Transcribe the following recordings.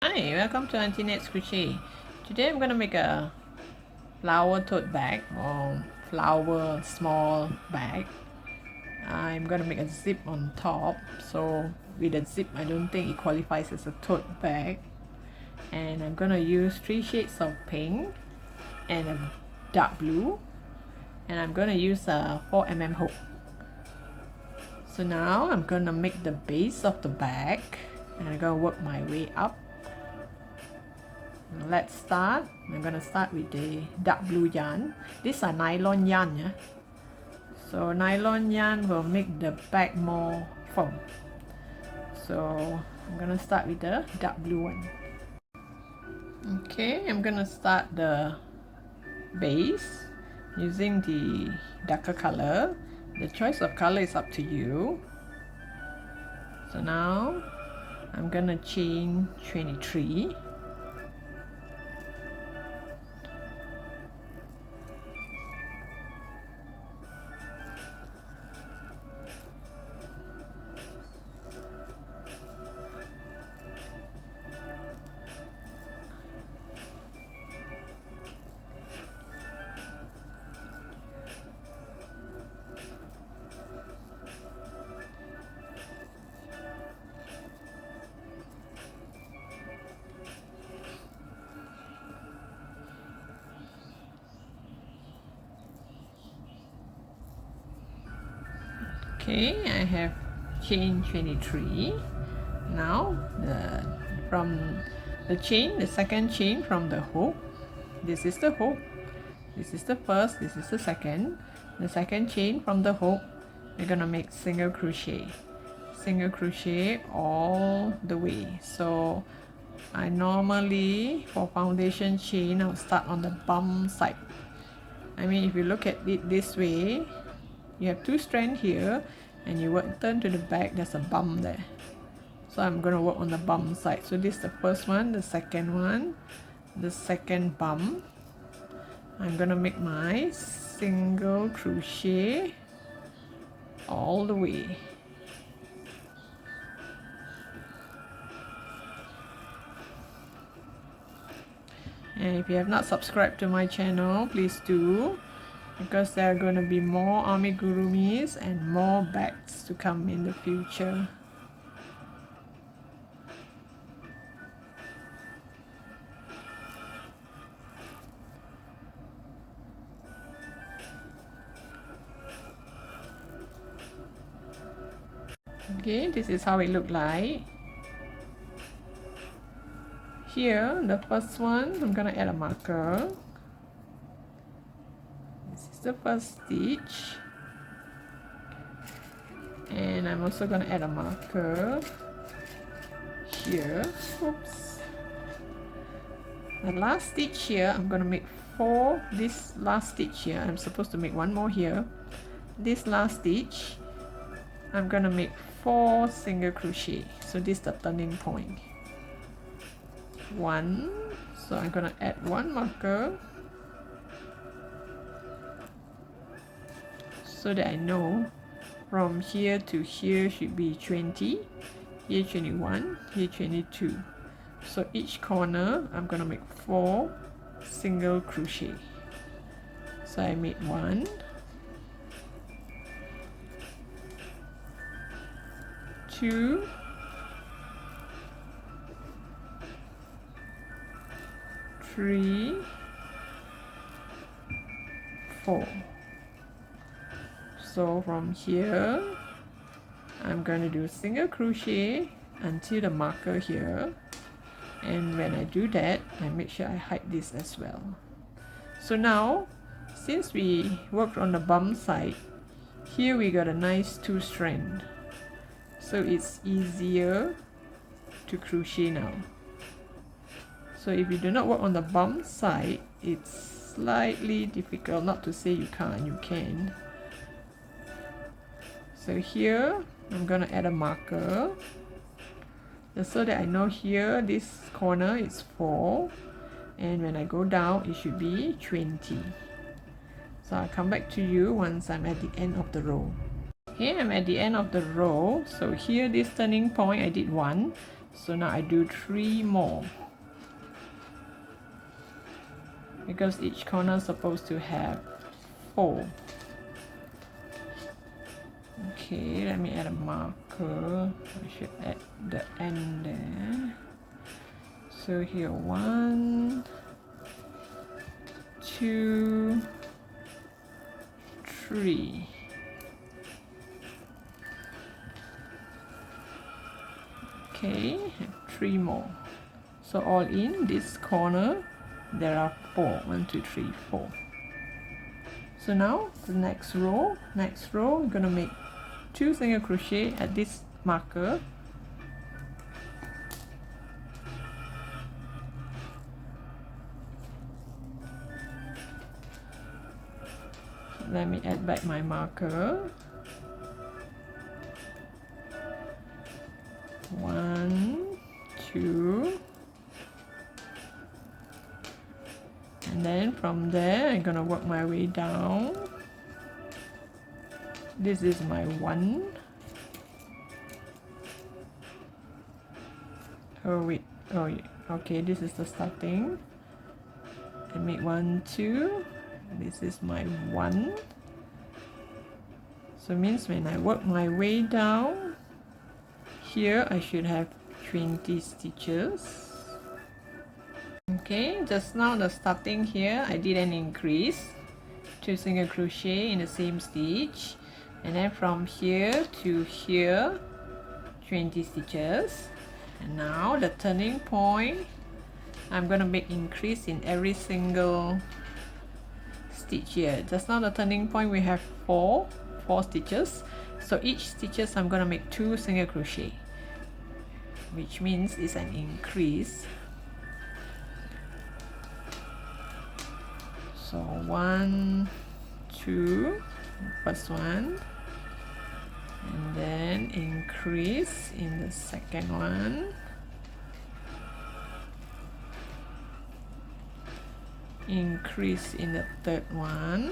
Hi, welcome to Auntie Nat's Crochet. Today I'm going to make a flower tote bag or flower small bag. I'm going to make a zip on top, so with a zip I don't think it qualifies as a tote bag. And I'm going to use 3 shades of pink and a dark blue, and I'm going to use a 4mm hook. So now I'm going to make the base of the bag, and I'm going to work my way up. Let's start. I'm gonna start with the dark blue yarn. These are nylon yarn, yeah. So nylon yarn will make the bag more firm. So I'm gonna start with the dark blue one. Okay, I'm gonna start the base using the darker color. The choice of color is up to you. So now I'm gonna chain 23. Okay, I have chain 23. Now from the chain, the second chain from the hook, this is the hook, this is the first, this is the second chain from the hook, we're gonna make single crochet all the way. So I normally, for foundation chain, I'll start on the bum side. I mean, if you look at it this way, you have 2 strands here, and you turn to the back, there's a bum there. So I'm going to work on the bum side. So this is the first one, the second one, the second bum. I'm going to make my single crochet all the way. And if you have not subscribed to my channel, please do, because there are going to be more amigurumis and more bags to come in the future. Okay, this is how it looked like. Here, the first one, I'm gonna add a marker. This is the first stitch. And I'm also gonna add a marker here. Oops. The last stitch here, I'm gonna make 4. This last stitch here, I'm supposed to make 1 more here. This last stitch, I'm gonna make 4 single crochet. So this is the turning point. 1. So I'm gonna add 1 marker so that I know from here to here should be 20, here 21, here 22. So each corner I'm gonna make 4 single crochet. So I made 1, 2, 3, 4. So from here I'm going to do single crochet until the marker here, and when I do that I make sure I hide this as well. So now, since we worked on the bum side, here we got a nice 2 strand, so it's easier to crochet now. So if you do not work on the bum side, it's slightly difficult, not to say you can't, you can. So here I'm gonna add a marker just so that I know here this corner is 4, and when I go down it should be 20. So I'll come back to you once I'm at the end of the row. Here I'm at the end of the row. So here, this turning point, I did 1. So now I do 3 more, because each corner is supposed to have 4. Okay, let me add a marker. I should add the end there. So here 1, 2, 3. Okay, 3 more. So all in this corner there are 4. 1, 2, 3, 4. So now the next row I'm gonna make 2 single crochet at this marker. Let me add back my marker. 1, 2, and then from there I'm gonna work my way down. This is my 1. Oh wait, oh yeah. Okay, this is the starting. I make 1, 2. This is my 1. So means when I work my way down here, I should have 20 stitches. Okay, just now the starting here I did an increase, 2 single crochet in the same stitch, and then from here to here 20 stitches. And now the turning point, I'm gonna make increase in every single stitch here. Just now the turning point we have 4 stitches, so each stitches I'm gonna make 2 single crochet, which means it's an increase. So 1, 2, first one, and then increase in the second one, increase in the third one,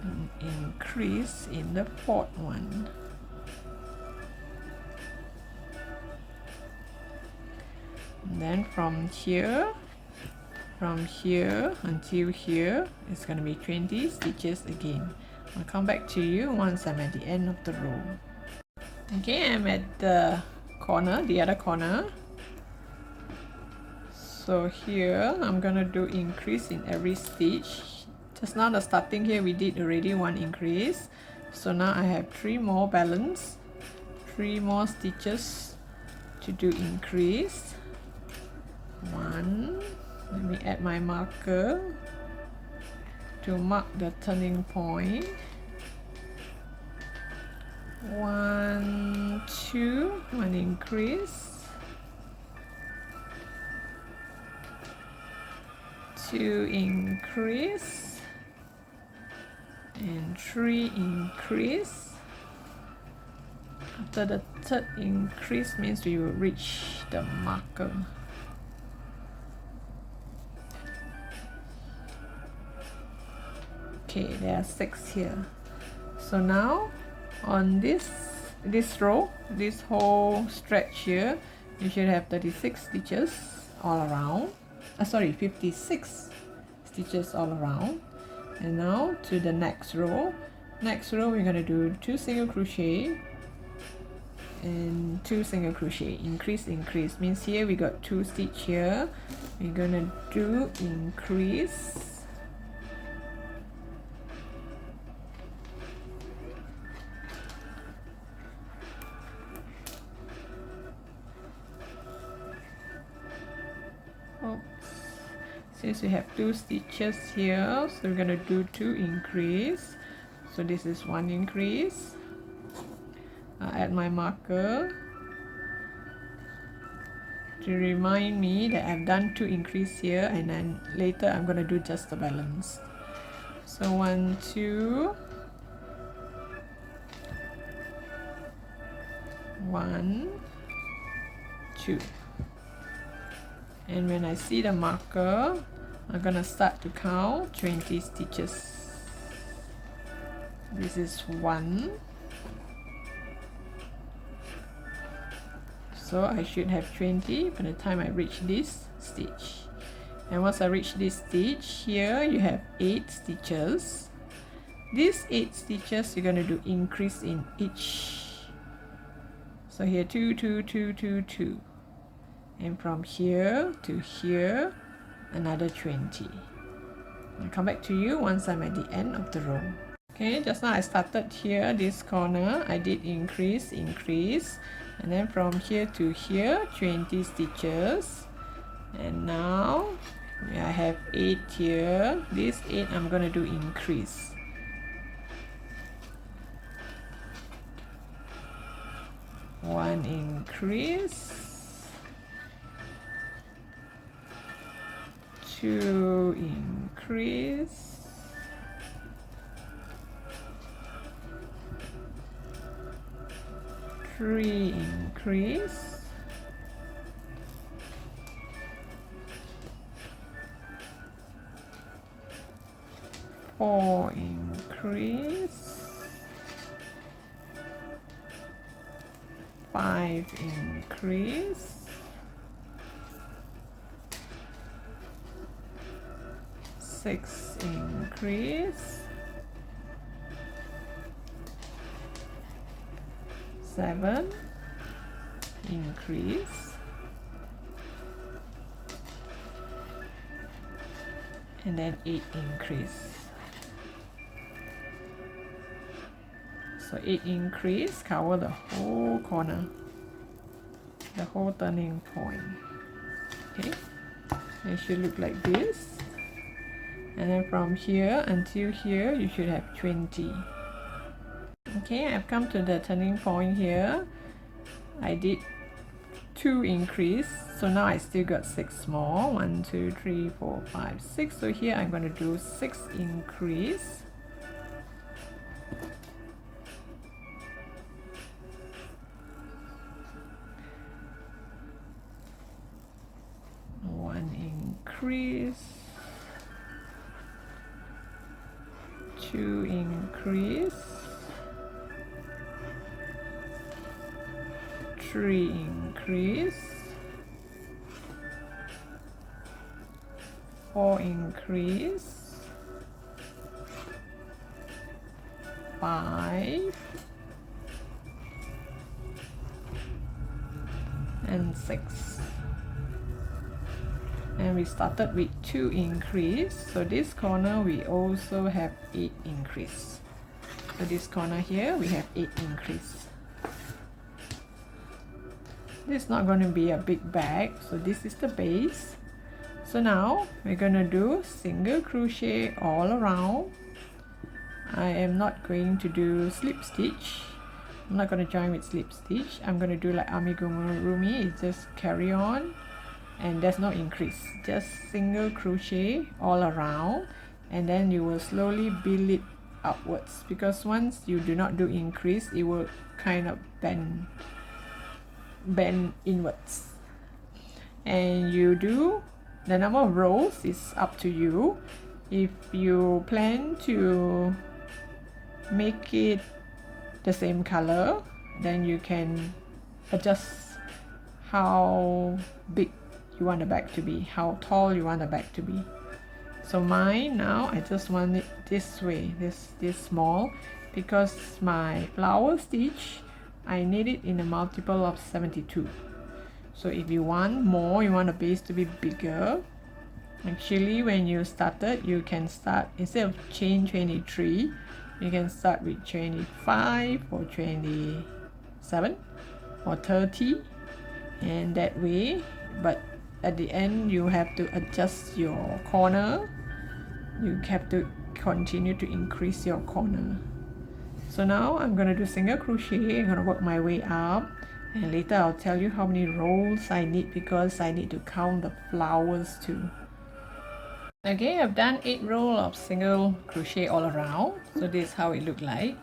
and increase in the fourth one. And then from here until here, it's going to be 20 stitches again. I'll come back to you once I'm at the end of the row. Okay, I'm at the corner, the other corner. So here I'm gonna do increase in every stitch. Just now the starting here we did already 1 increase, so now I have 3 more balance, 3 more stitches to do increase. 1, let me add my marker to mark the turning point. 1, 2, 1 increase, 2 increase, and 3 increase. After the 3rd increase means we will reach the marker. Okay, there are 6 here. So now on this row, this whole stretch here, you should have 36 stitches all around. Sorry, 56 stitches all around. And now to the next row. Next row we're gonna do 2 single crochet and 2 single crochet. Increase means here we got 2 stitch here. We're gonna do increase. Since we have 2 stitches here, so we're going to do 2 increase. So this is 1 increase. I'll add my marker to remind me that I've done 2 increase here, and then later I'm going to do just the balance. So 1, 2, 1, 2. And when I see the marker, I'm gonna start to count 20 stitches. This is 1, So I should have 20 by the time I reach this stitch. And once I reach this stitch, here you have 8 stitches. These 8 stitches you're going to do increase in each. So here 2, 2, 2, 2, 2. And from here to here, another 20. I'll come back to you once I'm at the end of the row. Okay, just now I started here, this corner, I did increase, and then from here to here, 20 stitches. And now I have 8 here. This 8 I'm going to do increase. One increase, 2 increase, 3 increase, 4 increase, 5 increase, 6 increase, 7 increase, and then 8 increase. So 8 increase, cover the whole corner, the whole turning point. Okay, it should look like this. And then from here until here, you should have 20. Okay, I've come to the turning point here. I did 2 increase, so now I still got 6 more. 1, 2, 3, 4, 5, 6. So here I'm going to do 6 increase. Increase, 2 increase, 3 increase, 4 increase, 5 and 6. And we started with 2 increase, so this corner we also have 8 increase. So this corner here we have 8 increase. This is not going to be a big bag, so this is the base. So now we're going to do single crochet all around. I am not going to do slip stitch. I'm not going to join with slip stitch. I'm going to do like amigurumi, it's just carry on. And there's no increase, just single crochet all around, and then you will slowly build it upwards, because once you do not do increase, it will kind of bend inwards. And you do the number of rows is up to you. If you plan to make it the same color, then you can adjust how big you want the bag to be, how tall you want the bag to be. So mine now, I just want it this way, this small, because my flower stitch, I need it in a multiple of 72. So if you want more, you want the base to be bigger, actually when you started, you can start, instead of chain 23, you can start with 25 or 27 or 30, and that way. But at the end you have to adjust your corner, you have to continue to increase your corner. So now I'm going to do single crochet, I'm going to work my way up, and later I'll tell you how many rows I need, because I need to count the flowers too. Okay, I've done 8 rows of single crochet all around, so this is how it looked like.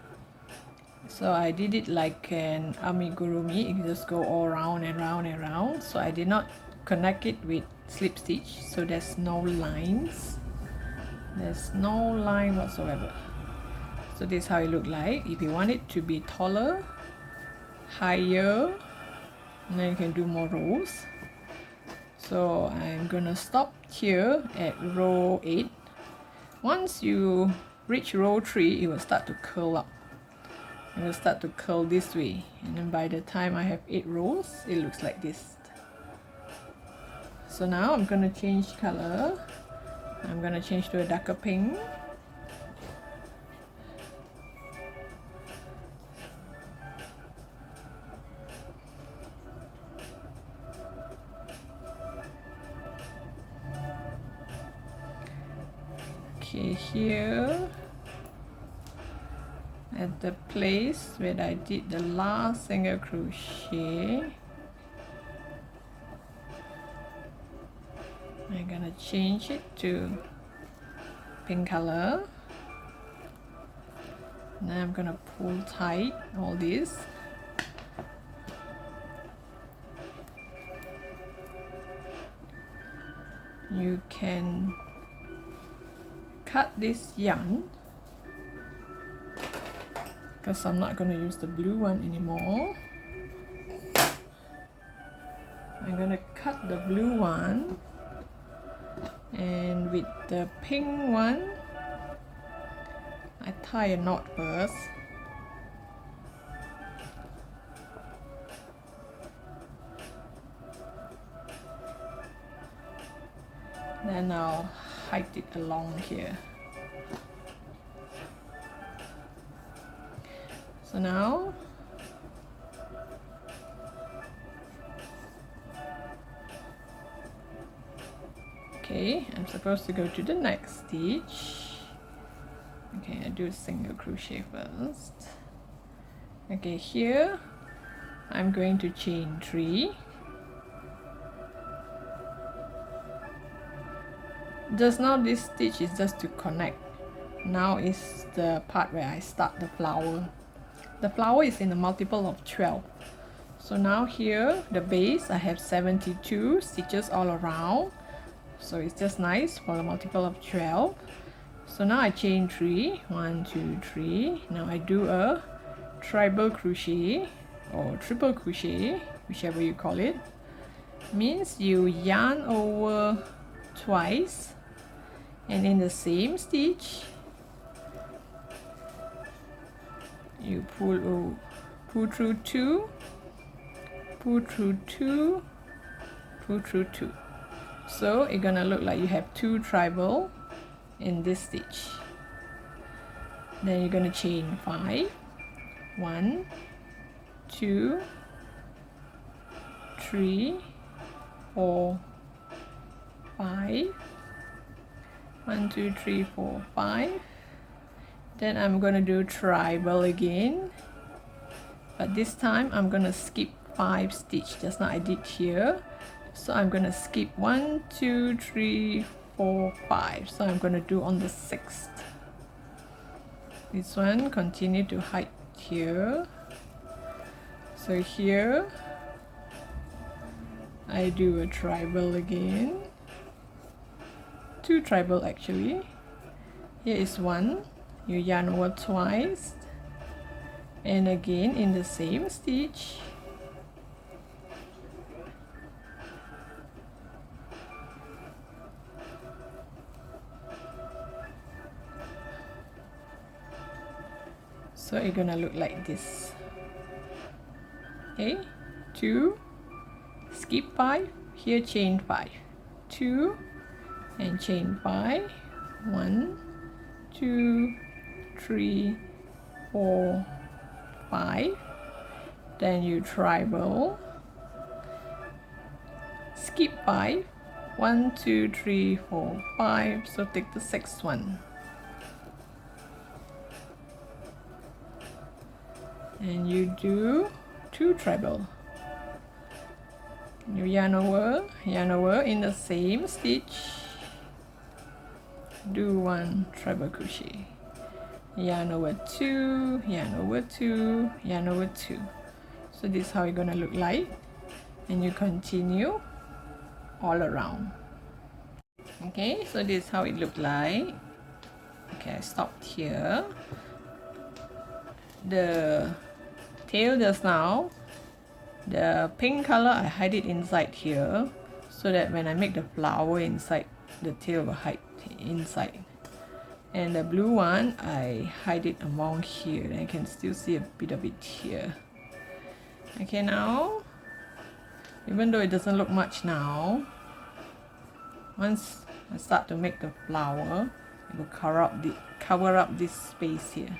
So I did it like an amigurumi, you just go all around and round and round. So I did not connect it with slip stitch, so there's no lines, there's no line whatsoever. So this is how it look like. If you want it to be taller, higher, and then you can do more rows. So I'm gonna stop here at row 8. Once you reach row 3, it will start to curl up. It will start to curl this way, and then by the time I have 8 rows, it looks like this. So now I'm gonna change color. I'm gonna change to a darker pink. Okay, here at the place where I did the last single crochet, I'm gonna change it to pink color. Now I'm gonna pull tight all this. You can cut this yarn because I'm not going to use the blue one anymore. I'm going to cut the blue one, and with the pink one I tie a knot first. Then I'll hike it along here. So now okay, I'm supposed to go to the next stitch. Okay, I do a single crochet first. Okay, here I'm going to chain 3. Just now this stitch is just to connect. Now is the part where I start the flower. The flower is in a multiple of 12. So now here, the base, I have 72 stitches all around. So it's just nice for a multiple of 12. So now I chain 3, 1, 2, 3. Now I do a treble crochet or triple crochet, whichever you call it. Means you yarn over twice, and in the same stitch you pull through 2, pull through 2, pull through 2. So it's gonna look like you have 2 treble in this stitch. Then you're gonna chain 5, 1, 2, 3, 4, 5, 1, 2, 3, 4, 5. Then I'm gonna do treble again, but this time I'm gonna skip 5 stitch. Just now I did here, so I'm gonna skip 1, 2, 3, 4, 5. So I'm gonna do on the 6th. This one continue to hide here. So here I do a treble again, 2 treble actually. Here is 1. You yarn over twice, and again in the same stitch so it's gonna look like this. Okay, 2, skip 5, here chain 5, 2 and chain 5, 1, 2, 3, 4, 5. Then you treble, skip 5, 1, 2, 3, 4, 5. So take the 6th one, and you do 2 treble. You yarn over in the same stitch, do 1 treble crochet, yarn over 2, yarn over 2, yarn over 2. So this is how it's gonna look like, and you continue all around. Okay, so this is how it looked like. Okay, I stopped here. The tail just now The pink color I hide it inside here, so that when I make the flower inside, the tail will hide inside. And the blue one I hide it among here, and I can still see a bit of it here. Okay, now even though it doesn't look much now, once I start to make the flower, it will cover up this space here.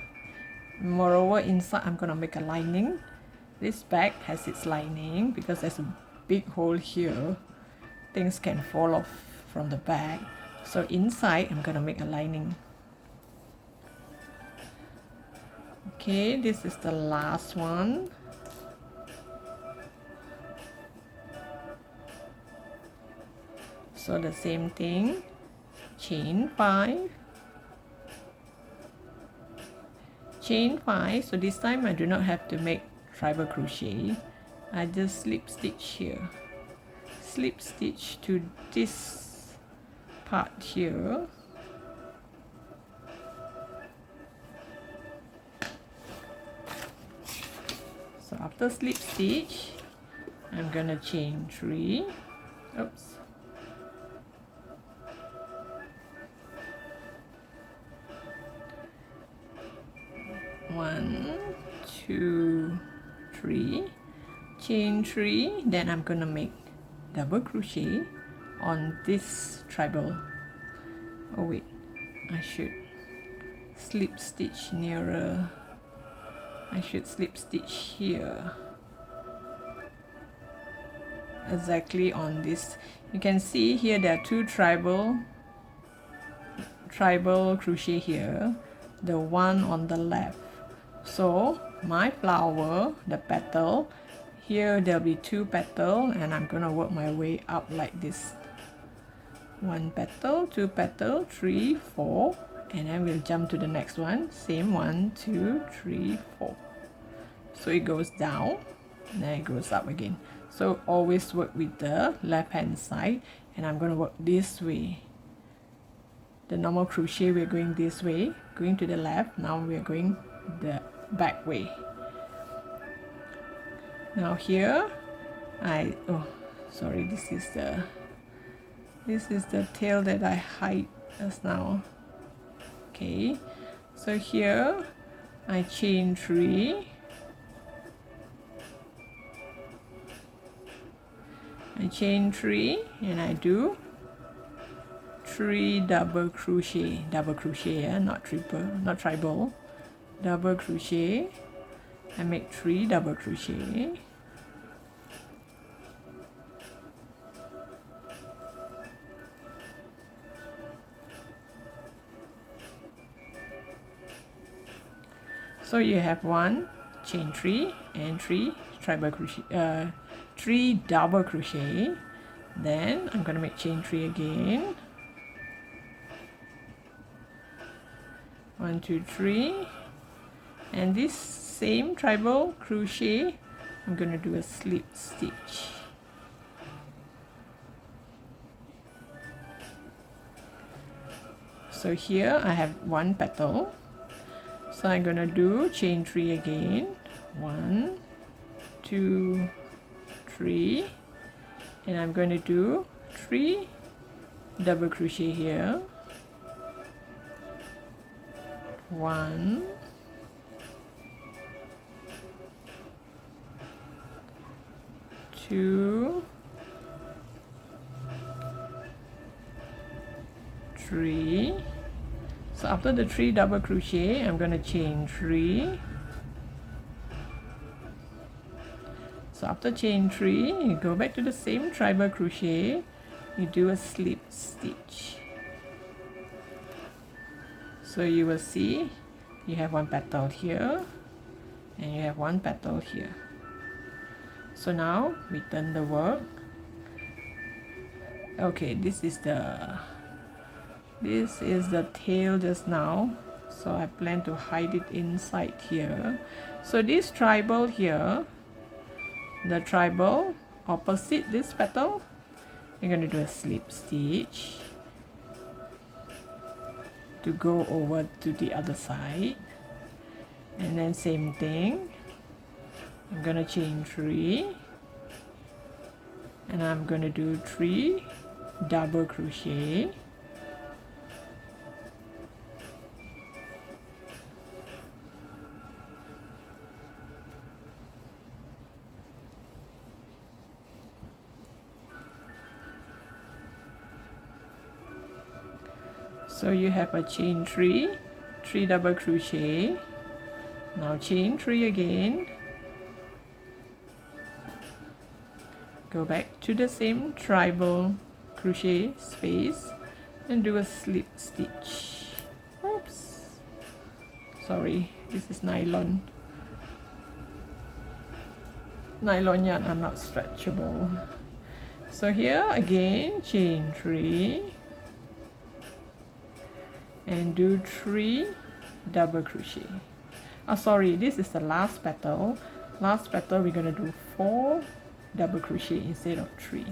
Moreover, inside I'm gonna make a lining. This bag has its lining because there's a big hole here. Things can fall off from the bag. So inside I'm gonna make a lining. Okay, this is the last one. So the same thing, chain 5, chain 5. So this time I do not have to make treble crochet. I just slip stitch here, slip stitch to this part here. So after slip stitch, I'm gonna chain 3. Oops. 1, 2, 3, chain 3. Then I'm gonna make double crochet on this treble. Oh wait, I should slip stitch nearer. I should slip stitch here, exactly on this. You can see here there are 2 treble crochet here, the one on the left. So my flower, the petal, here there'll be 2 petal, and I'm gonna work my way up like this. 1 petal, 2 petal, 3, 4, and then we'll jump to the next one. Same 1, 2, 3, 4. So it goes down, and then it goes up again. So always work with the left hand side, and I'm gonna work this way. The normal crochet, we're going this way, going to the left. Now we're going the back way. Now here sorry, this is the tail that I hide just now. Okay, so here I chain 3, I chain 3, and I do 3 double crochet, not triple, not treble, double crochet. I make 3 double crochet, so you have 1 chain 3 and 3 treble crochet, 3 double crochet. Then I'm gonna make chain 3 again, 1, 2, 3, and this same treble crochet I'm gonna do a slip stitch. So here I have 1 petal, so I'm gonna do chain 3 again, 1, 2, 3, and I'm going to do 3 double crochet here, 1, 2, 3. So after the 3 double crochet, I'm going to chain 3. So after chain 3, you go back to the same treble crochet, you do a slip stitch. So you will see you have 1 petal here and you have 1 petal here. So now we turn the work. Okay, this is the tail just now, so I plan to hide it inside here. So this treble here, the treble opposite this petal, you're going to do a slip stitch to go over to the other side, and then same thing, I'm going to chain 3, and I'm going to do 3 double crochet, so you have a chain 3, 3 double crochet, now chain 3 again, go back to the same treble crochet space and do a slip stitch. Oops, sorry, this is nylon yarn are not stretchable. So here again, chain 3 and do 3 double crochet. Oh sorry, this is the last petal. Last petal we're gonna do 4 double crochet instead of 3.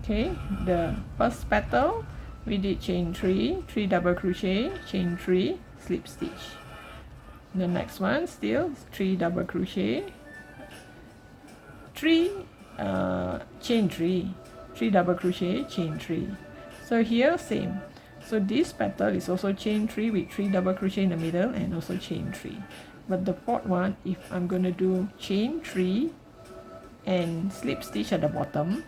Okay, the first petal we did chain 3, 3 double crochet, chain 3, slip stitch. The next one still 3 double crochet, 3 chain 3, 3 double crochet, chain 3. So here same. So this petal is also chain 3 with 3 double crochet in the middle and also chain 3. But the fourth one, if I'm going to do chain 3 and slip stitch at the bottom,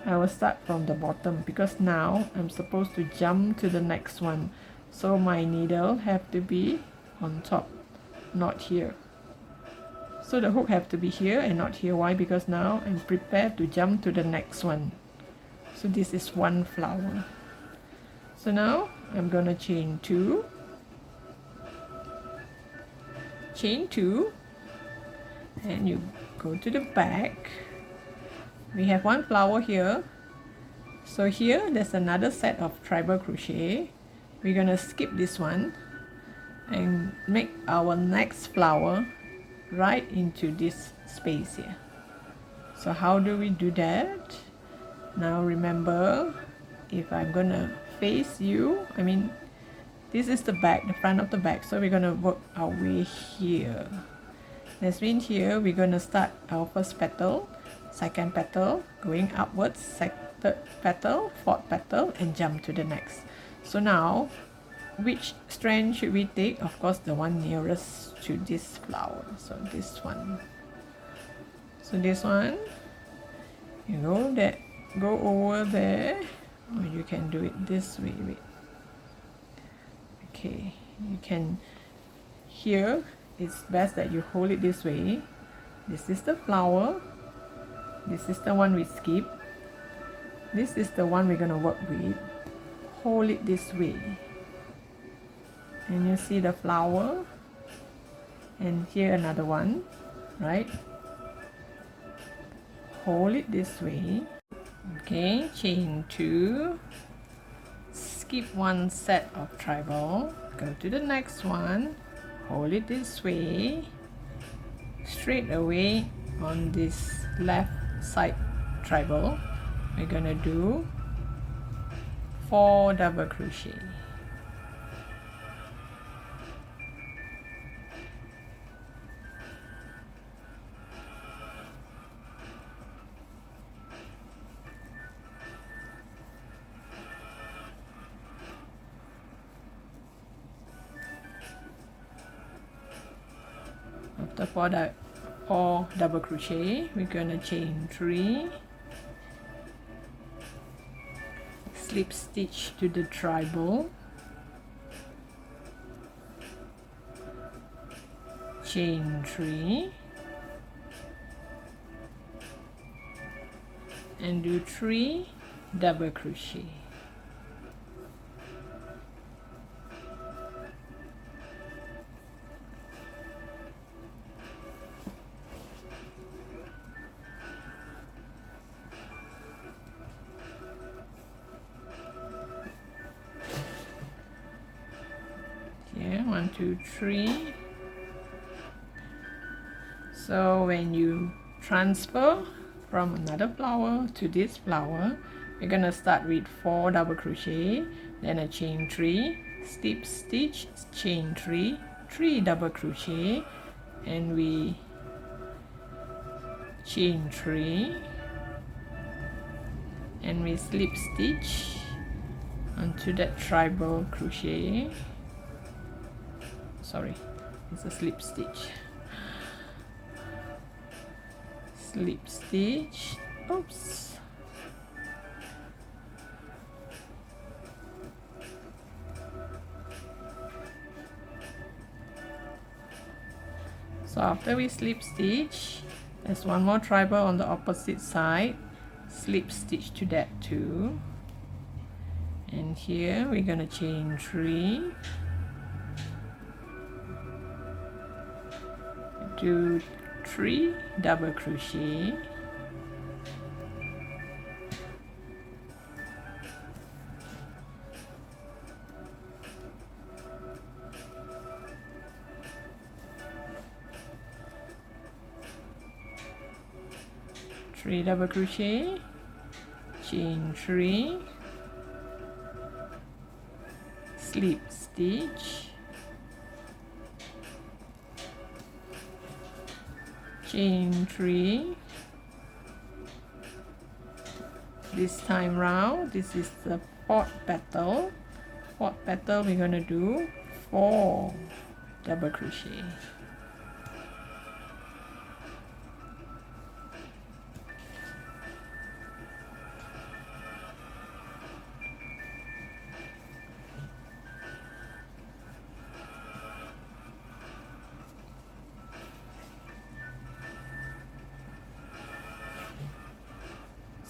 I will start from the bottom because now I'm supposed to jump to the next one. So my needle have to be on top, not here. So the hook have to be here and not here. Why? Because now I'm prepared to jump to the next one. So this is one flower. So now I'm gonna chain 2, chain 2, and you go to the back. We have one flower here, so here there's another set of treble crochet. We're gonna skip this one and make our next flower right into this space here. So how do we do that? Now remember, if I'm gonna face you, I mean this is the back, the front of the back, so we're gonna work our way here. That means here we're gonna start our first petal, second petal, going upwards, third petal, fourth petal, and jump to the next. So now, which strand should we take? Of course, the one nearest to this flower. So this one. So this one, you go over there, or you can do it this way. Wait. Okay, you can. Here, it's best that you hold it this way. This is the flower. This is the one we skip. This is the one we're going to work with. Hold it this way. And you see the flower. And here another one, right? Hold it this way. Okay, chain 2. Skip one set of treble. Go to the next one. Hold it this way. Straight away on this left side treble, we're gonna do 4 double crochet. After 4 double crochet, we're gonna chain 3, slip stitch to the treble, chain 3, and do 3 double crochet. Yeah, 1, 2, 3. So when you transfer from another flower to this flower. We're gonna start with 4 double crochet, then a chain 3, slip stitch, chain 3, 3 double crochet, and we chain 3, and we slip stitch onto that treble crochet. Sorry, it's a slip stitch. Slip stitch, oops, so after we slip stitch, there's one more treble on the opposite side, slip stitch to that too, and here we're gonna chain 3, do 3 double crochet, three double crochet, chain 3, slip stitch, chain 3. This time round, this is the 4th petal. 4th petal, we're gonna do 4 double crochet.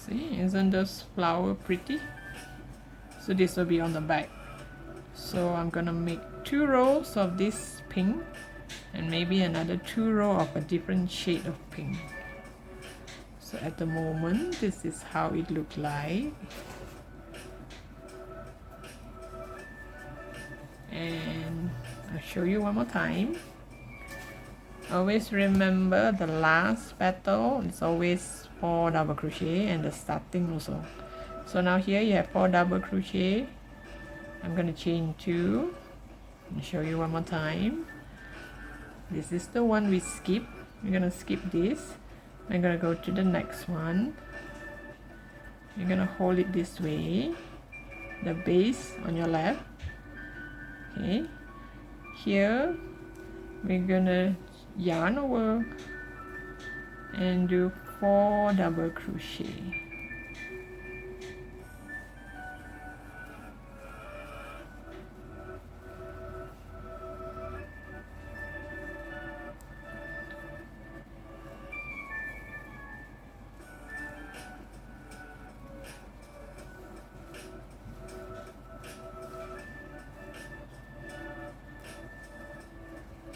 See, isn't this flower pretty? So this will be on the back. So I'm gonna make 2 rows of this pink and maybe another 2 rows of a different shade of pink. So at the moment, this is how it looks like. And I'll show you one more time. Always remember the last petal is always 4 double crochet, and the starting also. So now here you have 4 double crochet. I'm going to chain 2 and show you one more time. This is the one we skip. We're going to skip this. I'm going to go to the next one. You're going to hold it this way, the base on your left. Okay, here we're going to yarn over and do 4 double crochet.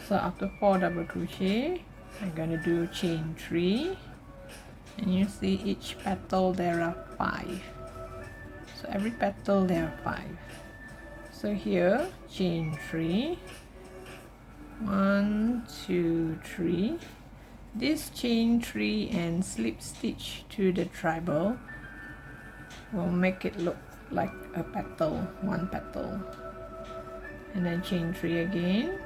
So after 4 double crochet, I'm gonna do chain 3, and you see each petal there are 5. So every petal there are 5. So here chain 3, 1, 2, 3. This chain 3 and slip stitch to the treble will make it look like a petal, one petal, and then chain 3 again.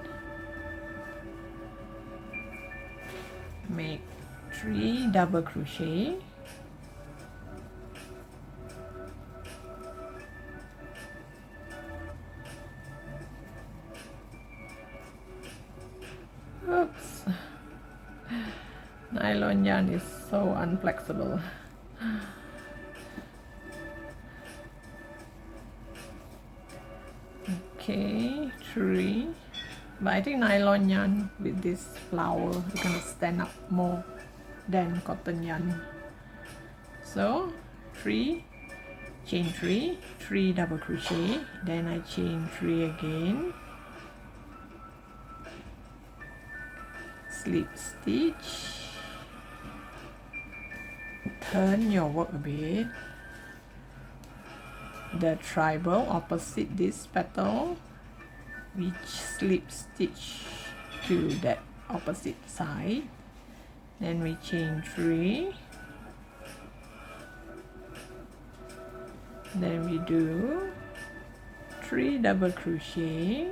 Make 3 double crochet, oops, nylon yarn is so unflexible. Okay, 3. But I think nylon yarn with this flower is gonna stand up more than cotton yarn. So 3, chain 3, 3 double crochet, then I chain 3 again, slip stitch, turn your work a bit, the treble opposite this petal, we slip stitch to that opposite side, then we chain 3, Then we do 3 double crochet,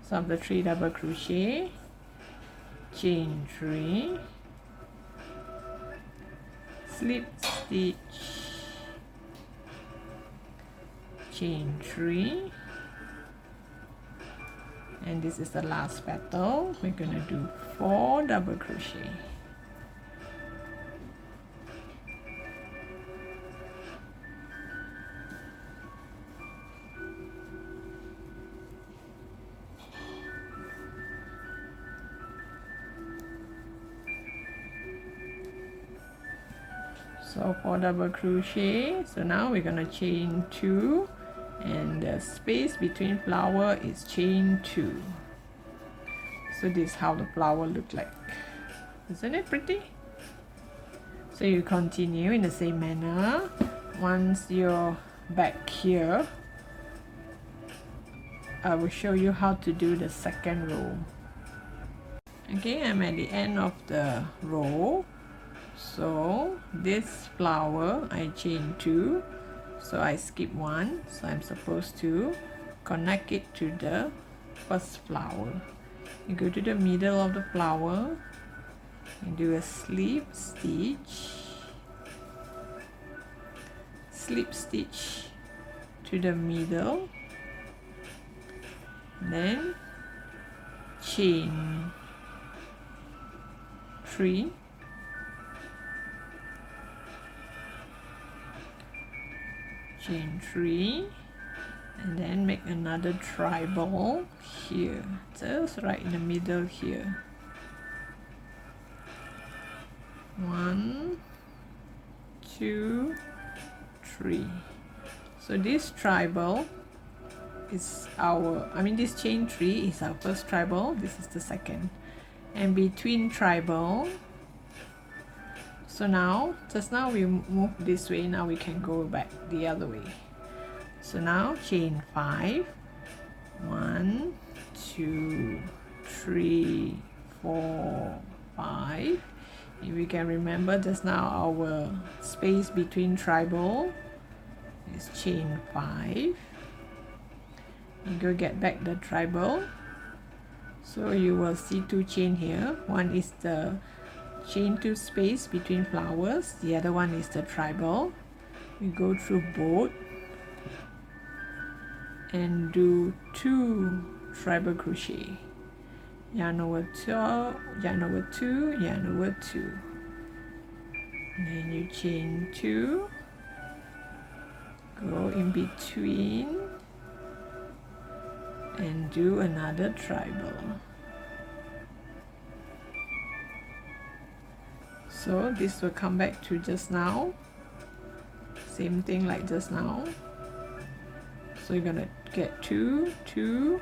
so after 3 double crochet, chain 3, slip stitch, chain 3, and this is the last petal. We're gonna do 4 double crochet. So 4 double crochet. So now we're gonna chain 2, and the space between flower is chain 2. So this is how the flower look like. Isn't it pretty? So you continue in the same manner. Once you're back here, I will show you how to do the second row. Okay, I'm at the end of the row. So this flower I chain 2, so I skip 1, so I'm supposed to connect it to the first flower. You go to the middle of the flower and do a slip stitch to the middle, then chain 3, chain 3, and then make another tribal here, just right in the middle here. 1, 2, 3. So this tribal is our, this chain 3 is our first tribal, this is the second, and between tribal, so now, just now we move this way, now we can go back the other way. So now chain 5, 1, 2, 3, 4, 5. If we can remember, just now our space between tribal is chain 5. You go get back the tribal. So you will see 2 chain here. One is the chain 2 space between flowers, the other one is the tribal. We go through both and do 2 treble crochet, yarn over 2, yarn over 2, yarn over 2, and then you chain 2, go in between and do another tribal. So this will come back to just now, same thing like just now. So you're gonna get 2, 2,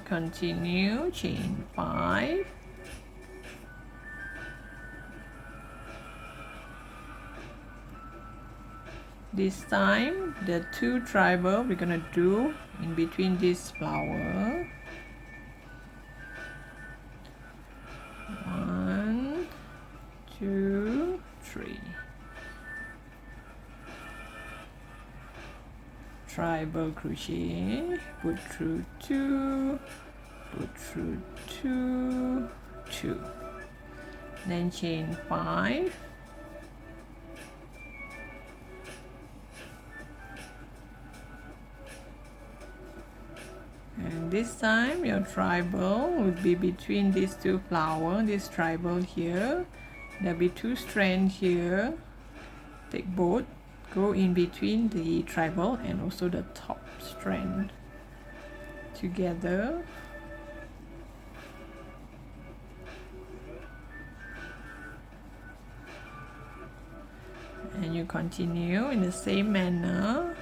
continue, chain 5, this time the 2 tribal we're gonna do in between this flower. 1, 2, 3. Tribal crochet, put through 2, put through 2, 2. Then chain 5. And this time your tribal would be between these 2 flowers, this tribal here. There'll be 2 strands here. Take both, go in between the tribal and also the top strand together. And you continue in the same manner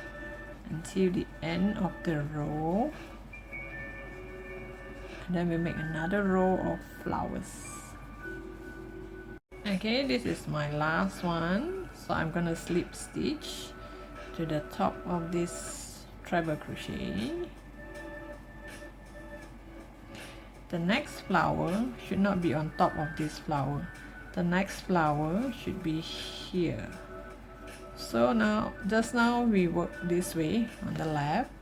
until the end of the row. and then we make another row of flowers. Okay, this is my last one, so I'm gonna slip stitch to the top of this treble crochet. The next flower should not be on top of this flower. The next flower should be here. So now, just now we work this way on the left,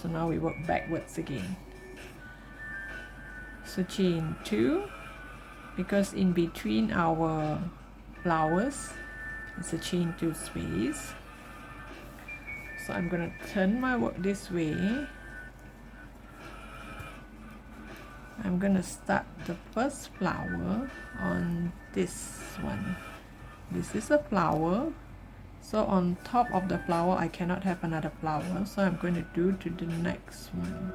so now we work backwards again. So chain 2, because in between our flowers it's a chain 2 space. So I'm gonna turn my work this way. I'm gonna start the first flower on this one. This is a flower, so on top of the flower I cannot have another flower, so I'm going to do to the next one.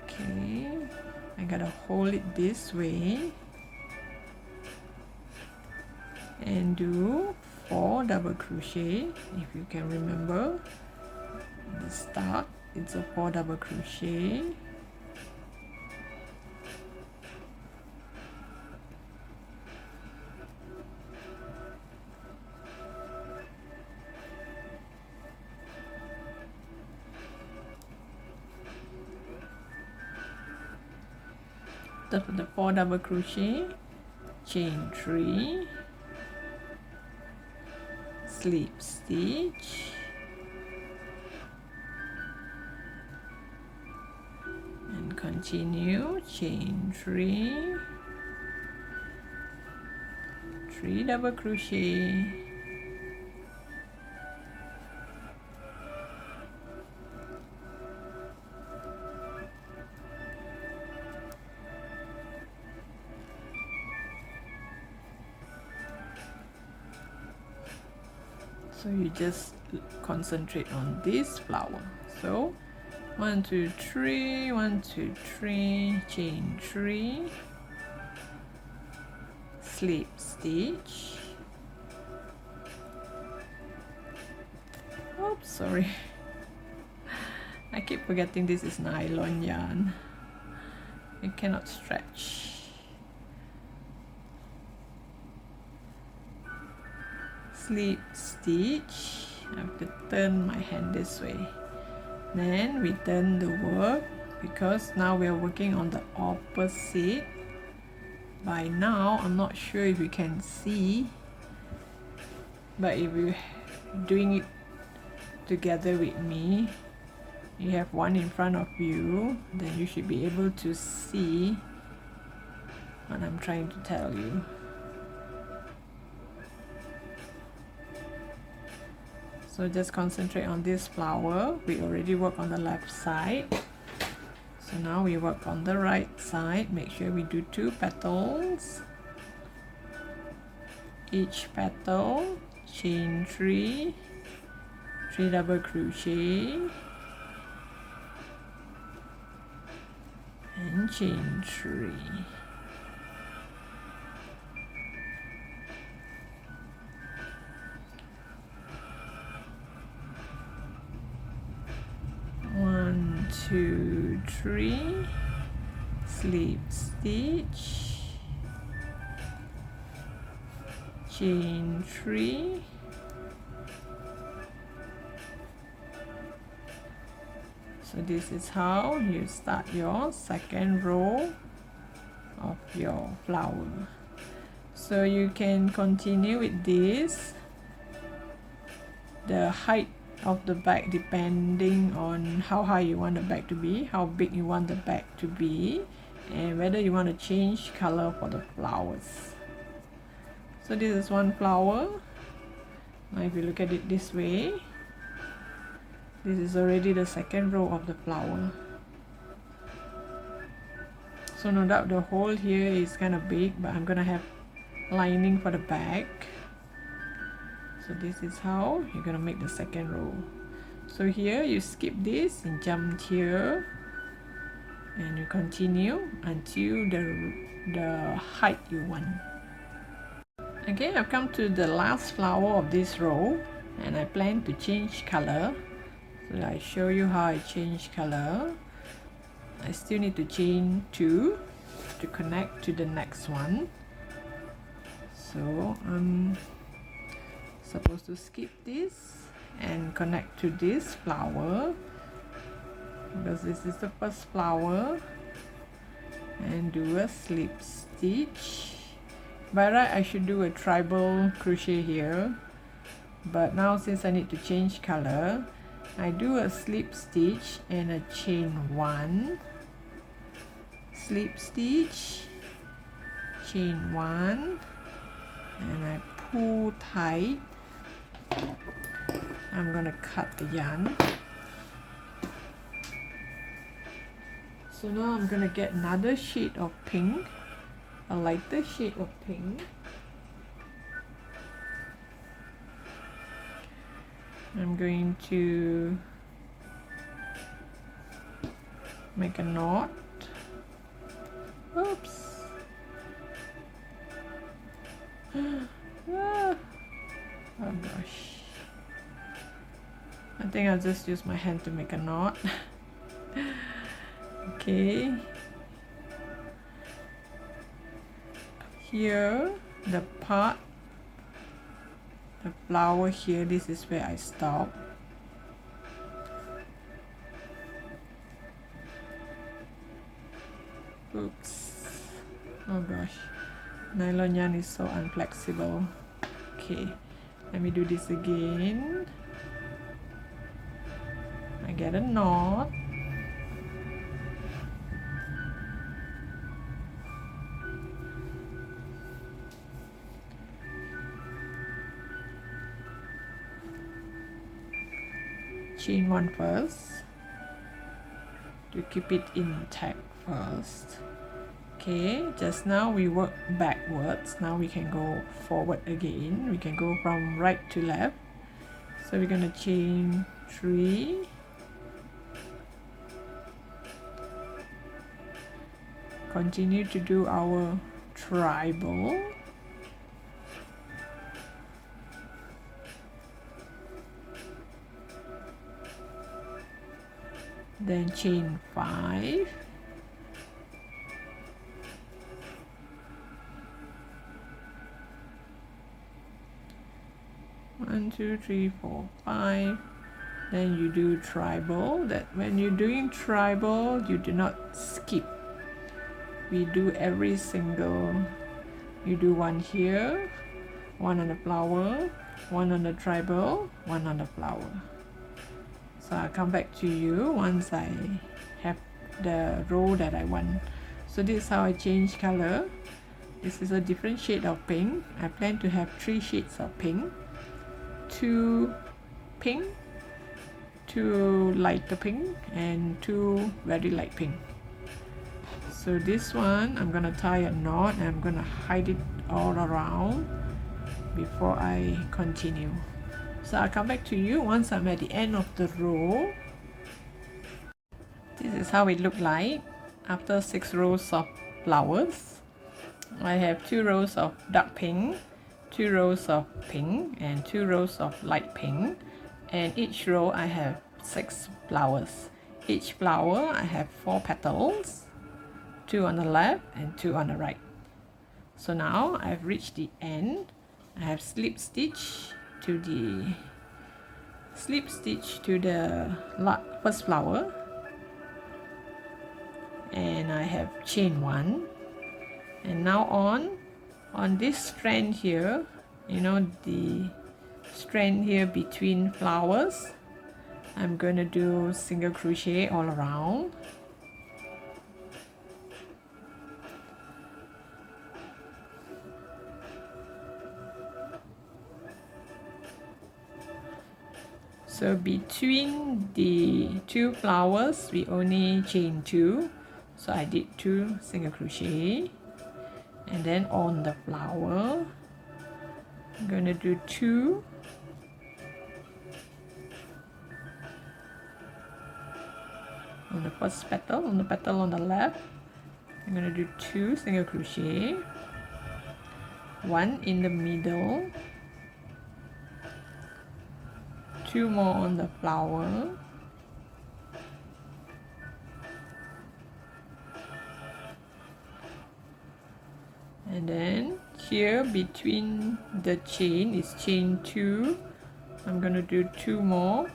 Okay, I gotta hold it this way and do 4 double crochet. If you can remember the start, it's a 4 double crochet. The 4 double crochet, chain 3, slip stitch, and continue, chain 3, 3 double crochet, so you just concentrate on this flower. So 1 2 3, 1 2 3, chain 3, slip stitch, oops, sorry, I keep forgetting this is nylon yarn, it cannot stretch. Slip stitch, I have to turn my hand this way, then we turn the work, because now we are working on the opposite. By now I'm not sure if you can see, but if you're doing it together with me, you have one in front of you, then you should be able to see what I'm trying to tell you. So just concentrate on this flower. We already work on the left side, so now we work on the right side. Make sure we do 2 petals, each petal, chain 3, 3 double crochet, and chain 3. One, 2, 3, slip stitch, chain 3, so this is how you start your second row of your flower. So you can continue with this. The height of the bag depending on how high you want the bag to be, how big you want the bag to be, and whether you want to change color for the flowers. So this is one flower. Now if you look at it this way, this is already the second row of the flower. So no doubt the hole here is kind of big, but I'm gonna have lining for the bag. So this is how you're gonna make the second row. So here you skip this and jump here, and you continue until the height you want. Okay, I've come to the last flower of this row, and I plan to change color. So I show you how I change color. I still need to chain 2 to connect to the next one. So I'm supposed to skip this and connect to this flower, because this is the first flower, and do a slip stitch. By right I should do a tribal crochet here, but now since I need to change color, I do a slip stitch and a chain 1, slip stitch, chain 1, and I pull tight. I'm gonna cut the yarn. So now I'm gonna get another shade of pink, a lighter shade of pink. I'm going to make a knot. Oops. Ah. Oh gosh. I think I'll just use my hand to make a knot. Okay. Here, the part, the flower here, this is where I stop. Oops. Oh gosh. Nylon yarn is so unflexible. Okay. Let me do this again. I get a knot. Chain 1 first to keep it intact first. Okay, just now we work backwards. Now we can go forward again. We can go from right to left. So we're gonna chain 3, continue to do our tribal, then chain 5, one, 2, 3, 4, 5. Then you do tribal. That when you're doing tribal, you do not skip. We do every single, you do 1 here, 1 on the flower, 1 on the tribal, 1 on the flower. So I'll come back to you once I have the row that I want. So this is how I change color. This is a different shade of pink. I plan to have 3 shades of pink, 2 pink, 2 lighter pink, and 2 very light pink. So this one I'm gonna tie a knot and I'm gonna hide it all around before I continue. So I'll come back to you once I'm at the end of the row. This is how it looked like after 6 rows of flowers. I have 2 rows of dark pink, 2 rows of pink, and 2 rows of light pink, and each row I have 6 flowers. Each flower I have 4 petals, 2 on the left and 2 on the right. So now I've reached the end. I have slip stitch to the first flower, and I have chain 1, and now on this strand here, you know, the strand here between flowers, I'm going to do single crochet all around. So between the 2 flowers we only chain 2, so I did 2 single crochet, and then on the flower I'm going to do 2, on the first petal, on the petal on the left I'm going to do 2 single crochet, 1 in the middle, 2 more on the flower, and then here between the chain is chain 2. I'm going to do 2 more,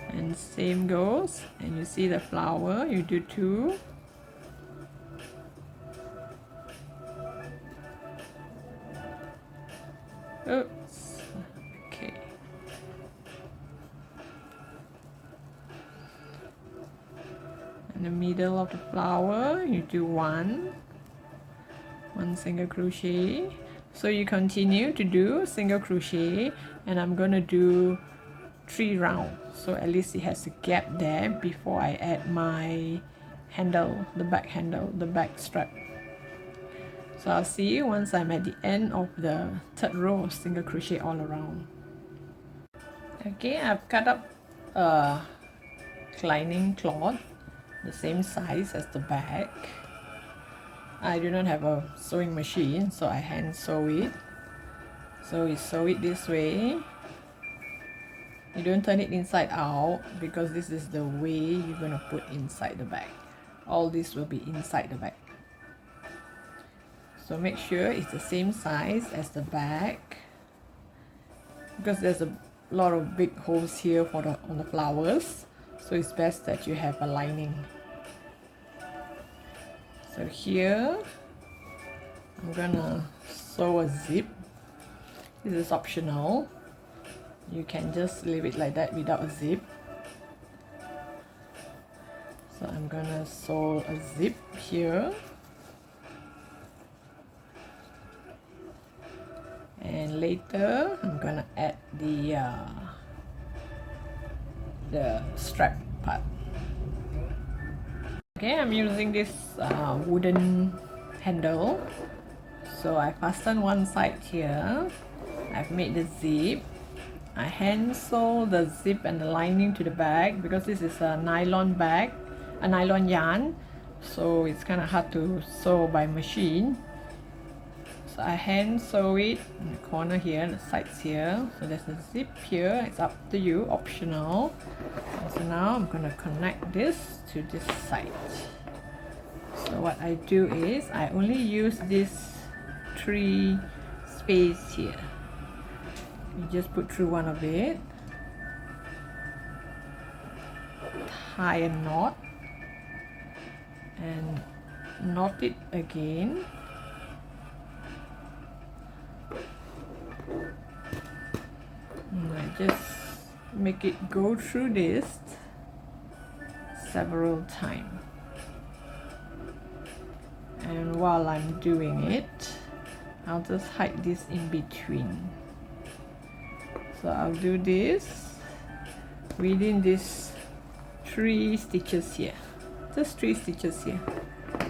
and same goes, and you see the flower, you do 2. Oops, okay. In the middle of the flower, you do one single crochet. So you continue to do single crochet, and I'm gonna do 3 rounds, so at least it has a gap there before I add my handle, the back handle, the back strap. So I'll see you once I'm at the end of the 3rd row of single crochet all around. Okay, I've cut up a lining cloth the same size as the back. I do not have a sewing machine, so I hand sew it. So you sew it this way. You don't turn it inside out because this is the way you're gonna put inside the bag. All this will be inside the bag. So make sure it's the same size as the bag, because there's a lot of big holes here for on the flowers. So it's best that you have a lining. So here I'm gonna sew a zip. This is optional. You can just leave it like that without a zip. So I'm gonna sew a zip here, and later I'm gonna add the strap part. Okay, I'm using this wooden handle. So I fasten one side here. I've made the zip. I hand sew the zip and the lining to the bag because this is a nylon bag, a nylon yarn, so it's kind of hard to sew by machine. So I hand sew it in the corner here, the sides here. So there's a zip here, it's up to you, optional. And so now I'm going to connect this to this side. So what I do is I only use this 3 space here. You just put through one of it, tie a knot, and knot it again. And I just make it go through this several times. And while I'm doing it, I'll just hide this in between. So I'll do this within these 3 stitches here, just 3 stitches here.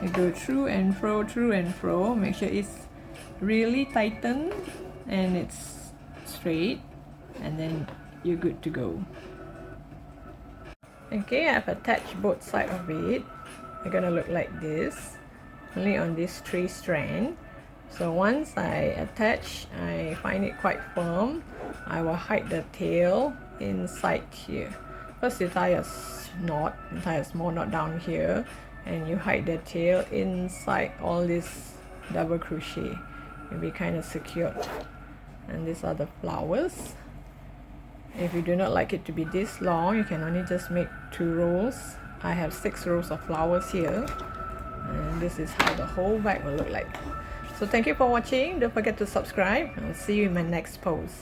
You go through and fro, through and fro. Make sure it's really tightened and it's straight, and then you're good to go. Okay, I've attached both sides of it. They're gonna look like this, only on these 3 strands. So once I attach, I find it quite firm. I will hide the tail inside here. First you tie a knot, you tie a small knot down here, and you hide the tail inside all this double crochet. It'll be kind of secured. And these are the flowers. If you do not like it to be this long, you can only just make 2 rows. I have 6 rows of flowers here, and this is how the whole bag will look like. So thank you for watching. Don't forget to subscribe. I'll see you in my next post.